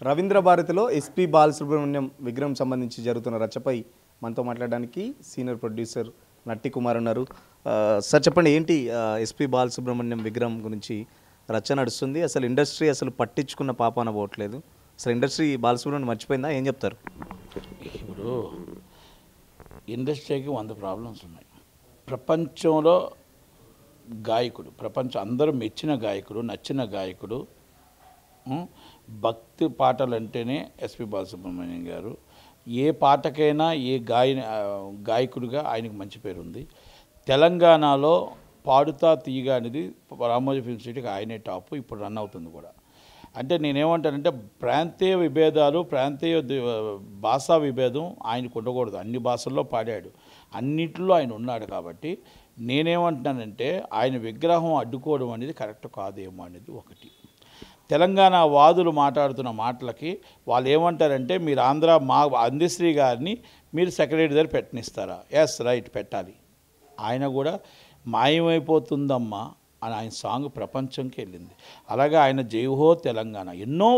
రవీంద్ర భారతిలో ఎస్పీ బాలసుబ్రహ్మణ్యం విగ్రహం సంబంధించి జరుగుతున్న రచ్చపై మనతో మాట్లాడడానికి సీనియర్ ప్రొడ్యూసర్ నట్టి కుమార్ ఉన్నారు. సార్ చెప్పండి, ఏంటి ఎస్పీ బాలసుబ్రహ్మణ్యం విగ్రహం గురించి రచ్చ నడుస్తుంది? అసలు ఇండస్ట్రీ అసలు పట్టించుకున్న పాపాన పోవట్లేదు. అసలు ఇండస్ట్రీ బాలసుబ్రహ్మణ్యం మర్చిపోయిందా? ఏం చెప్తారు? ఇప్పుడు ఇండస్ట్రీకి 100 ప్రాబ్లమ్స్ ఉన్నాయి. ప్రపంచంలో గాయకుడు, ప్రపంచం అందరూ మెచ్చిన గాయకుడు, నచ్చిన గాయకుడు, భక్తి పాటలు అంటేనే ఎస్పి బాలసుబ్రహ్మణ్యం గారు. ఏ పాటకైనా ఏ గాయకుడిగా ఆయనకు మంచి పేరు ఉంది. తెలంగాణలో పాడుతా తీయగా అనేది రామోజీ ఫిల్మ్ సిటీకి ఆయనే టాప్, ఇప్పుడు రన్ అవుతుంది కూడా. అంటే నేనేమంటానంటే ప్రాంతీయ విభేదాలు, ప్రాంతీయ భాషా విభేదం ఆయనకు ఉండకూడదు. అన్ని భాషల్లో పాడాడు, అన్నింటిలో ఆయన ఉన్నాడు. కాబట్టి నేనేమంటున్నానంటే ఆయన విగ్రహం అడ్డుకోవడం అనేది కరెక్ట్ కాదేమో అనేది ఒకటి. తెలంగాణ వాదులు మాట్లాడుతున్న మాటలకి వాళ్ళు ఏమంటారంటే, మీరు ఆంధ్ర మా అందశ్రీ గారిని మీరు సెక్రటరీ దగ్గర పెట్టనిస్తారా? ఎస్, రైట్, పెట్టాలి. ఆయన కూడా మాయమైపోతుందమ్మా అని ఆయన సాంగ్ ప్రపంచంకి వెళ్ళింది. అలాగే ఆయన జైహో తెలంగాణ ఎన్నో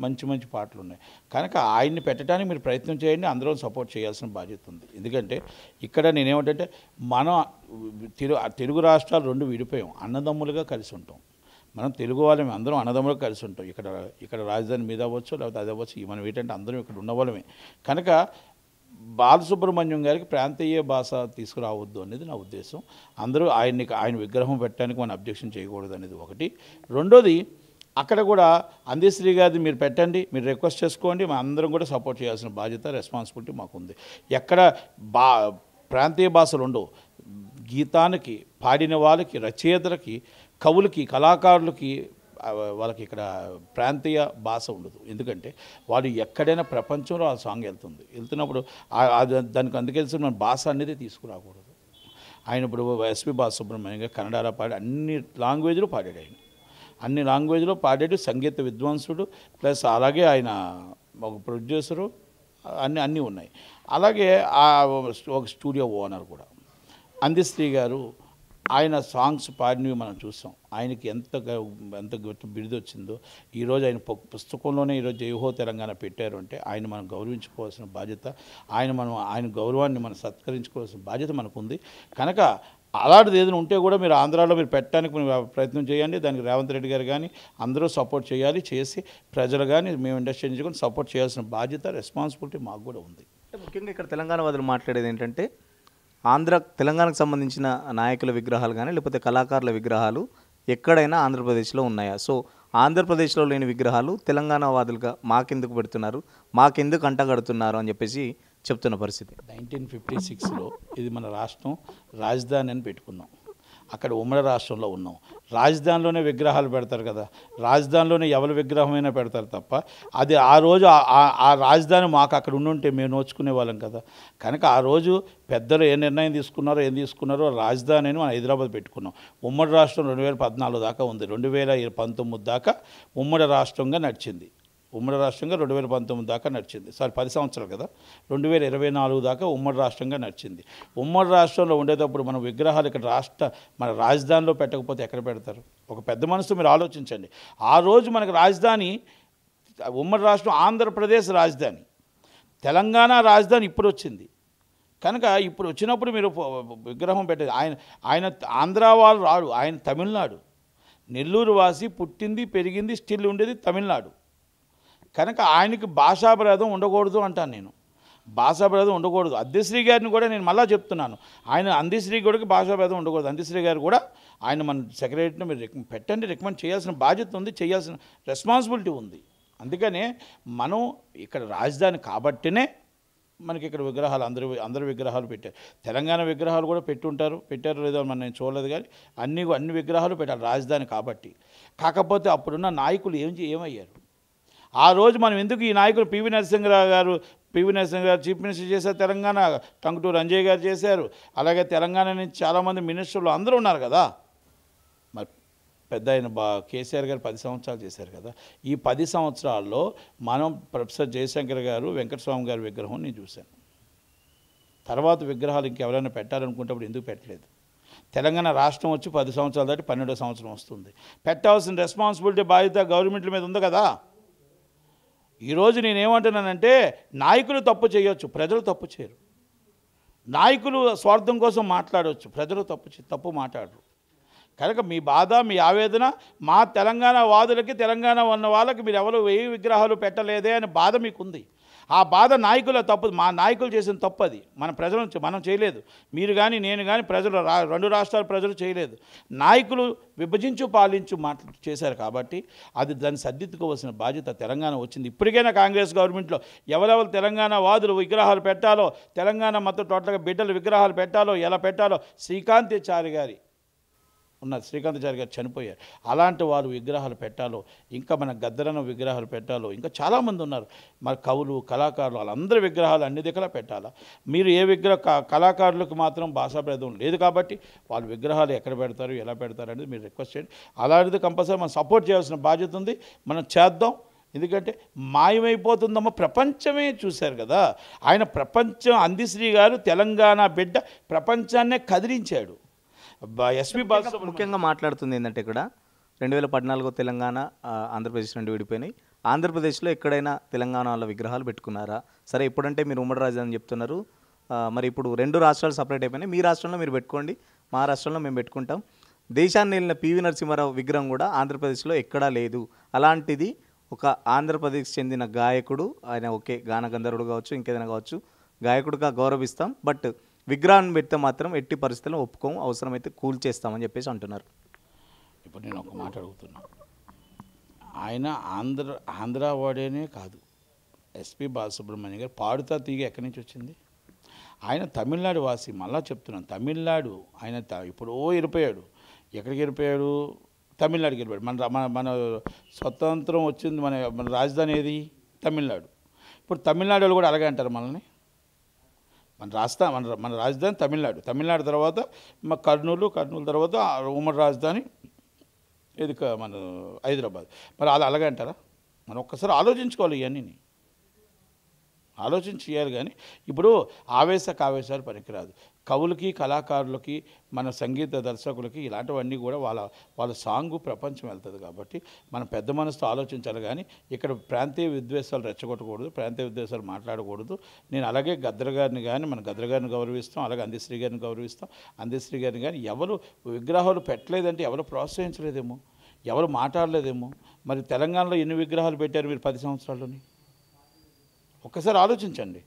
మంచి మంచి పాటలు ఉన్నాయి. కనుక ఆయన్ని పెట్టడానికి మీరు ప్రయత్నం చేయండి, అందరం సపోర్ట్ చేయాల్సిన బాధ్యత ఉంది. ఎందుకంటే ఇక్కడ నేనేమంటే, మనం తెలుగు రాష్ట్రాలు 2 విడిపోయాం, అన్నదమ్ములుగా కలిసి ఉంటాం. మనం తెలుగు వాళ్ళమే, అందరం అన్నదమ్ములుగా కలిసి ఉంటాం. ఇక్కడ రాజధాని మీద అవ్వచ్చు, లేకపోతే అది అవ్వచ్చు, మనం ఏంటంటే అందరం ఇక్కడ ఉన్న వాళ్ళమే. కనుక బాలసుబ్రహ్మణ్యం గారికి ప్రాంతీయ భాష తీసుకురావద్దు అనేది నా ఉద్దేశం. అందరూ ఆయన విగ్రహం పెట్టడానికి మనం అబ్జెక్షన్ చేయకూడదు అనేది ఒకటి. రెండోది, అక్కడ కూడా అందశ్రీ గారిని మీరు పెట్టండి, మీరు రిక్వెస్ట్ చేసుకోండి, మనం అందరం కూడా సపోర్ట్ చేయాల్సిన బాధ్యత, రెస్పాన్సిబిలిటీ మాకుంది. ఎక్కడ ప్రాంతీయ భాషలు ఉండవు. గీతానికి పాడిన వాళ్ళకి, రచయితలకి, కవులకి, కళాకారులకి వాళ్ళకి ఇక్కడ ప్రాంతీయ భాష ఉండదు. ఎందుకంటే వాళ్ళు ఎక్కడైనా ప్రపంచంలో ఆ సాంగ్ వెళ్తున్నప్పుడు దానికి అందుకెళ్ళి మన భాష అనేది తీసుకురాకూడదు. ఆయన ఇప్పుడు ఎస్పి బాలసుబ్రహ్మణ్యం గారు కన్నడలో పాడి అన్ని లాంగ్వేజ్లో పాడాడు. ఆయన అన్ని లాంగ్వేజ్లో పాడాడు, సంగీత విద్వాంసుడు, ప్లస్ అలాగే ఆయన ఒక ప్రొడ్యూసరు, అన్నీ ఉన్నాయి. అలాగే ఒక స్టూడియో ఓనర్ కూడా. అందశ్రీ గారు ఆయన సాంగ్స్ పాడినవి మనం చూసాం. ఆయనకి ఎంత బిరుదు వచ్చిందో. ఈరోజు ఆయన పుస్తకంలోనే ఈరోజు జైహో తెలంగాణ పెట్టారు అంటే ఆయన మనం గౌరవించుకోవాల్సిన బాధ్యత, ఆయన గౌరవాన్ని మనం సత్కరించుకోవాల్సిన బాధ్యత మనకుంది. కనుక అలాంటిది ఏదైనా ఉంటే కూడా మీరు ఆంధ్రాలో మీరు పెట్టడానికి ప్రయత్నం చేయండి. దానికి రేవంత్ రెడ్డి గారు కానీ అందరూ సపోర్ట్ చేయాలి. చేసి ప్రజలు కానీ మేము ఇండస్ట్రీ నుంచి కూడా సపోర్ట్ చేయాల్సిన బాధ్యత, రెస్పాన్సిబిలిటీ మాకు కూడా ఉంది. ముఖ్యంగా ఇక్కడ తెలంగాణ వాదులు మాట్లాడేది ఏంటంటే, తెలంగాణకు సంబంధించిన నాయకుల విగ్రహాలు కానీ లేకపోతే కళాకారుల విగ్రహాలు ఎక్కడైనా ఆంధ్రప్రదేశ్లో ఉన్నాయా? సో ఆంధ్రప్రదేశ్లో లేని విగ్రహాలు తెలంగాణ వాదులుగా మాకెందుకు పెడుతున్నారు, మాకెందుకు అంటగడుతున్నారు అని చెప్పేసి చెప్తున్న పరిస్థితి. 1956లో ఇది మన రాష్ట్రం రాజధాని అని పెట్టుకున్నాం. అక్కడ ఉమ్మడి రాష్ట్రంలో ఉన్నాం. రాజధానిలోనే విగ్రహాలు పెడతారు కదా, రాజధానిలోనే ఎవరి విగ్రహమైనా పెడతారు తప్ప అది ఆ రోజు ఆ రాజధాని మాకు అక్కడ ఉండుంటే మేము నోచుకునే వాళ్ళం కదా. కనుక ఆ రోజు పెద్దలు ఏ నిర్ణయం ఏం తీసుకున్నారో రాజధాని అని మనం హైదరాబాద్ పెట్టుకున్నాం. ఉమ్మడి రాష్ట్రం 2014 దాకా ఉంది. 2019 దాకా ఉమ్మడి రాష్ట్రంగా నడిచింది. ఉమ్మడి రాష్ట్రంగా 2019 దాకా నడిచింది. 10 సంవత్సరాలు కదా, 2024 దాకా ఉమ్మడి రాష్ట్రంగా నడిచింది. ఉమ్మడి రాష్ట్రంలో ఉండేటప్పుడు మన విగ్రహాలు ఇక్కడ మన రాజధానిలో పెట్టకపోతే ఎక్కడ పెడతారు? ఒక పెద్ద మనసుతో మీరు ఆలోచించండి. ఆ రోజు మనకు రాజధాని ఉమ్మడి రాష్ట్రం ఆంధ్రప్రదేశ్ రాజధాని, తెలంగాణ రాజధాని ఇప్పుడు వచ్చింది. కనుక ఇప్పుడు వచ్చినప్పుడు మీరు విగ్రహం పెట్టేది ఆయన ఆంధ్ర వాళ్ళు రాడు, ఆయన తమిళనాడు, నెల్లూరు వాసి, పుట్టింది పెరిగింది స్టిల్ ఉండేది తమిళనాడు. కనుక ఆయనకి భాషాభేదం ఉండకూడదు అంటాను నేను. భాషాభేదం ఉండకూడదు. అందశ్రీ గారిని కూడా నేను మళ్ళీ చెప్తున్నాను, అందశ్రీ గారికి భాషాభేదం ఉండకూడదు. అందశ్రీ గారు కూడా మన సెక్రటరీని మీరు పెట్టండి, రికమెండ్ చేయాల్సిన బాధ్యత ఉంది, చేయాల్సిన రెస్పాన్సిబిలిటీ ఉంది. అందుకనే మనం ఇక్కడ రాజధాని కాబట్టినే మనకి ఇక్కడ విగ్రహాలు అందరి విగ్రహాలు పెట్టారు. తెలంగాణ విగ్రహాలు కూడా పెట్టారు లేదో నేను చూడలేదు, కానీ అన్ని విగ్రహాలు పెట్టారు రాజధాని కాబట్టి. కాకపోతే అప్పుడున్న నాయకులు ఏమయ్యారు? ఆ రోజు మనం ఎందుకు ఈ నాయకులు పివి నరసింహరావు గారు చీఫ్ మినిస్టర్ చేశారు, తెలంగాణ టంగుటూరు అంజయ్ గారు చేశారు, అలాగే తెలంగాణ నుంచి చాలామంది మినిస్టర్లు అందరూ ఉన్నారు కదా. మరి పెద్ద ఆయన కేసీఆర్ గారు 10 సంవత్సరాలు చేశారు కదా. ఈ 10 సంవత్సరాల్లో మనం ప్రొఫెసర్ జయశంకర్ గారు, వెంకటస్వామి గారి విగ్రహం నేను చూశాను. తర్వాత విగ్రహాలు ఇంకెవరైనా పెట్టాలనుకుంటప్పుడు ఎందుకు పెట్టలేదు? తెలంగాణ రాష్ట్రం వచ్చి 10 సంవత్సరాలు దాటి 12వ సంవత్సరం వస్తుంది. పెట్టాల్సిన రెస్పాన్సిబిలిటీ, బాధ్యత గవర్నమెంట్ల మీద ఉంది కదా. ఈరోజు నేనేమంటున్నానంటే నాయకులు తప్పు చేయొచ్చు, ప్రజలు తప్పు చేయరు. నాయకులు స్వార్థం కోసం మాట్లాడవచ్చు, ప్రజలు తప్పు మాట్లాడరు. కనుక మీ బాధ, మీ ఆవేదన మా తెలంగాణ వాదులకి, తెలంగాణ ఉన్న వాళ్ళకి మీరు ఎవరు 1000 విగ్రహాలు పెట్టలేదే అని బాధ మీకుంది. ఆ బాధ నాయకుల తప్పు, మా నాయకులు చేసిన తప్పు అది. మన ప్రజలు మనం చేయలేదు, మీరు కానీ నేను కానీ ప్రజలు 2 రాష్ట్రాల ప్రజలు చేయలేదు. నాయకులు విభజించు పాలించు చేశారు కాబట్టి అది దాన్ని సర్దిద్దుకోవాల్సిన బాధ్యత తెలంగాణ వచ్చింది. ఇప్పటికైనా కాంగ్రెస్ గవర్నమెంట్లో ఎవరెవరు తెలంగాణ వాదులు విగ్రహాలు పెట్టాలో, తెలంగాణ మొత్తం టోటల్గా బిడ్డలు విగ్రహాలు పెట్టాలో, ఎలా పెట్టాలో శ్రీకాంతాచారి గారు చనిపోయారు. అలాంటి వారు విగ్రహాలు పెట్టాలో, ఇంకా మన గద్దరన్న విగ్రహాలు పెట్టాలో, ఇంకా చాలామంది ఉన్నారు మన కవులు, కళాకారులు, వాళ్ళందరి విగ్రహాలు అన్ని దగ్గర పెట్టాలా. మీరు ఏ కళాకారులకు మాత్రం భాషాభేదం లేదు కాబట్టి వాళ్ళ విగ్రహాలు ఎక్కడ పెడతారు, ఎలా పెడతారు అనేది మీరు రిక్వెస్ట్ చేయండి. అలాంటిది కంపల్సరీ మనం సపోర్ట్ చేయాల్సిన బాధ్యత ఉంది, మనం చేద్దాం. ఎందుకంటే మాయమైపోతుందమ్మా, ప్రపంచమే చూశారు కదా ఆయన. ప్రపంచం, అందశ్రీ గారు తెలంగాణ బిడ్డ ప్రపంచాన్నే కదిలించాడు. ఎస్పీ బాలసుబ్రహ్మణ్యం ముఖ్యంగా మాట్లాడుతుంది ఏంటంటే ఇక్కడ 2014 తెలంగాణ ఆంధ్రప్రదేశ్ నుండి విడిపోయినాయి. ఆంధ్రప్రదేశ్లో ఎక్కడైనా తెలంగాణ వాళ్ళ విగ్రహాలు పెట్టుకున్నారా? సరే, ఇప్పుడంటే మీరు ఉమ్మడి రాజధాని చెప్తున్నారు, మరి ఇప్పుడు 2 రాష్ట్రాలు సపరేట్ అయిపోయినాయి. మీ రాష్ట్రంలో మీరు పెట్టుకోండి, మా రాష్ట్రంలో మేము పెట్టుకుంటాం. దేశాన్ని వెళ్ళిన పివి నరసింహారావు విగ్రహం కూడా ఆంధ్రప్రదేశ్లో ఎక్కడా లేదు. అలాంటిది ఒక ఆంధ్రప్రదేశ్ చెందిన గాయకుడు, ఆయన ఓకే గాన గంధర్వుడు కావచ్చు, ఇంకేదైనా కావచ్చు, గాయకుడిగా గౌరవిస్తాం, బట్ విగ్రహాన్ని పెడితే మాత్రం ఎట్టి పరిస్థితుల్లో ఒప్పుకోము, అవసరమైతే కూల్చేస్తామని చెప్పేసి అంటున్నారు. ఇప్పుడు నేను ఒక మాట అడుగుతున్నా, ఆయన ఆంధ్ర వాడేనే కాదు, ఎస్పీ బాలసుబ్రహ్మణ్యం గారు పాడుతా తీగ ఎక్కడి నుంచి వచ్చింది? ఆయన తమిళనాడు వాసి. మళ్ళా చెప్తున్నాను, తమిళనాడు ఆయన ఇప్పుడు వెళ్ళిపోయాడు. ఎక్కడికి వెళ్ళిపోయాడు? తమిళనాడుకి వెళ్ళిపోయాడు. మన స్వతంత్రం వచ్చింది, మన రాజధాని ఏది? తమిళనాడు. ఇప్పుడు తమిళనాడు వాళ్ళు కూడా అలాగే అంటారు మనల్ని. మన రాజధాని తమిళనాడు, తమిళనాడు తర్వాత కర్నూలు తర్వాత ఉమ్మడి రాజధాని ఇది మన హైదరాబాద్. మరి అది అలాగే అంటారా? మనం ఒక్కసారి ఆలోచించుకోవాలి, ఇవన్నీ ఆలోచించి చేయాలి. కానీ ఇప్పుడు ఆవేశాలు పనికిరాదు. కవులకి, కళాకారులకి, మన సంగీత దర్శకులకి ఇలాంటివన్నీ కూడా వాళ్ళ సాంగు ప్రపంచం వెళ్తుంది కాబట్టి మనం పెద్ద మనసుతో ఆలోచించాలి. కానీ ఇక్కడ ప్రాంతీయ విద్వేషాలు రెచ్చగొట్టకూడదు, ప్రాంతీయ విద్వేషాలు మాట్లాడకూడదు. నేను అలాగే గద్దర్ గారిని కానీ, మన గద్దర్ గారిని గౌరవిస్తాం, అలాగే అందశ్రీ గారిని గౌరవిస్తాం. అందశ్రీ గారిని కానీ ఎవరు విగ్రహాలు పెట్టలేదంటే ఎవరు ప్రోత్సహించలేదేమో, ఎవరు మాట్లాడలేదేమో. మరి తెలంగాణలో ఎన్ని విగ్రహాలు పెట్టారు మీరు 10 సంవత్సరాల్లోని? ఒక్కసారి ఆలోచించండి.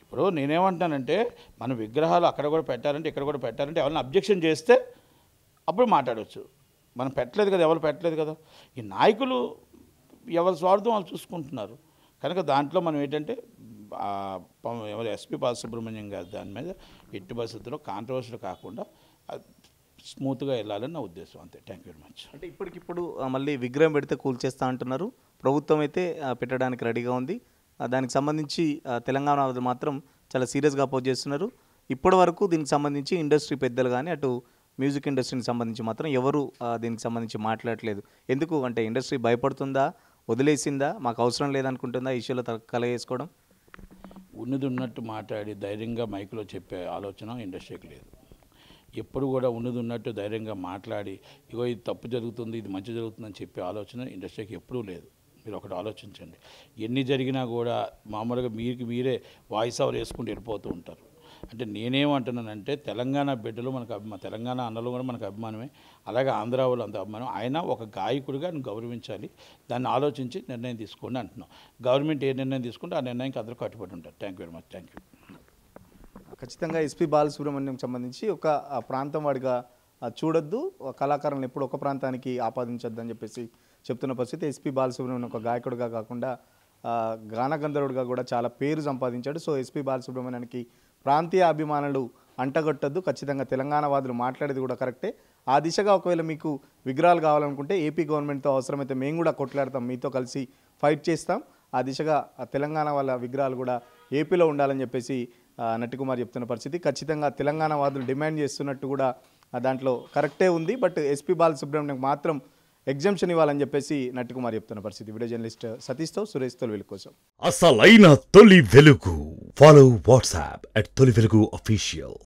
ఇప్పుడు నేనేమంటానంటే మన విగ్రహాలు అక్కడ కూడా పెట్టారంటే, ఇక్కడ కూడా పెట్టారంటే ఎవరైనా అబ్జెక్షన్ చేస్తే అప్పుడు మాట్లాడవచ్చు. మనం పెట్టలేదు కదా, ఎవరు పెట్టలేదు కదా. ఈ నాయకులు ఎవరి స్వార్థం వాళ్ళు చూసుకుంటున్నారు. కనుక దాంట్లో మనం ఏంటంటే ఎవరు ఎస్పీ బాలసుబ్రహ్మణ్యం గారు దాని మీద ఎట్టి పరిస్థితుల్లో కాంట్రవర్షియల్ కాకుండా స్మూత్గా వెళ్ళాలని నా ఉద్దేశం. అంతే. Thank you very much. అంటే ఇప్పటికిప్పుడు మళ్ళీ విగ్రహం పెడితే కూల్చేస్తా అంటున్నారు. ప్రభుత్వం అయితే పెట్టడానికి రెడీగా ఉంది. దానికి సంబంధించి తెలంగాణ వాళ్ళు మాత్రం చాలా సీరియస్గా అపోజ్ చేస్తున్నారు. ఇప్పటి వరకు దీనికి సంబంధించి ఇండస్ట్రీ పెద్దలు కానీ, అటు మ్యూజిక్ ఇండస్ట్రీకి సంబంధించి మాత్రం ఎవరు దీనికి సంబంధించి మాట్లాడలేదు. ఎందుకు అంటే ఇండస్ట్రీ భయపడుతుందా, వదిలేసిందా, మాకు అవసరం లేదనుకుంటుందా ఈ ఇష్యూలో కలగేసుకోవడం? ఉన్నది ఉన్నట్టు మాట్లాడి ధైర్యంగా మైకులో చెప్పే ఆలోచన ఇండస్ట్రీకి లేదు. ఎప్పుడు కూడా ఉన్నది ఉన్నట్టు ధైర్యంగా మాట్లాడి ఇగో ఇది తప్పు జరుగుతుంది, ఇది మంచి జరుగుతుందని చెప్పే ఆలోచన ఇండస్ట్రీకి ఎప్పుడూ లేదు. మీరు ఒకటి ఆలోచించండి. ఎన్ని జరిగినా కూడా మామూలుగా మీరే వాయిస్ ఓవర్ వేసుకుంటూ వెళ్ళిపోతూ ఉంటారు. అంటే నేనేమంటున్నానంటే తెలంగాణ బిడ్డలు మనకు తెలంగాణ అన్నలు కూడా మనకు అభిమానమే, అలాగే ఆంధ్ర వాళ్ళు అంత అభిమానం. ఆయన ఒక గాయకుడిగా గౌరవించాలి, దాన్ని ఆలోచించి నిర్ణయం తీసుకోండి అంటున్నాం. గవర్నమెంట్ ఏ నిర్ణయం తీసుకుంటే ఆ నిర్ణయానికి అందరూ కట్టుబడి ఉంటారు. Thank you very much. Thank you. ఖచ్చితంగా ఎస్పీ బాలసుబ్రహ్మణ్యం సంబంధించి ఒక ప్రాంతం వాడిగా చూడొద్దు, కళాకారులను ఎప్పుడు ఒక ప్రాంతానికి ఆపాదించొద్దు అని చెప్పేసి చెప్తున్న పరిస్థితి. ఎస్పీ బాలసుబ్రహ్మణ్యం ఒక గాయకుడిగా కాకుండా గానగంధర్వుడిగా కూడా చాలా పేరు సంపాదించాడు. సో ఎస్పీ బాలసుబ్రహ్మణ్యానికి ప్రాంతీయ అభిమానులు అంటగొట్టద్దు. ఖచ్చితంగా తెలంగాణ వాదులు మాట్లాడేది కూడా కరెక్టే. ఆ దిశగా ఒకవేళ మీకు విగ్రహాలు కావాలనుకుంటే ఏపీ గవర్నమెంట్తో అవసరమైతే మేము కూడా కొట్లాడతాం, మీతో కలిసి ఫైట్ చేస్తాం. ఆ దిశగా తెలంగాణ వాళ్ళ విగ్రహాలు కూడా ఏపీలో ఉండాలని చెప్పేసి నట్టికుమార్ చెప్తున్న పరిస్థితి. ఖచ్చితంగా తెలంగాణ వాదులు డిమాండ్ చేస్తున్నట్టు కూడా దాంట్లో కరెక్టే ఉంది. బట్ ఎస్పీ బాలసుబ్రహ్మణ్యం మాత్రం ఎగ్జామ్షన్ ఇవ్వాలని చెప్పేసి నట్టికుమార్ చెప్తున్న పరిస్థితి. వీడియో జర్నలిస్ట్ సతీష్తో సురేష్ తొలి కోసం. అసలైన తొలి వెలుగు. ఫాలో వాట్సాప్ @తొలి వెలుగు official.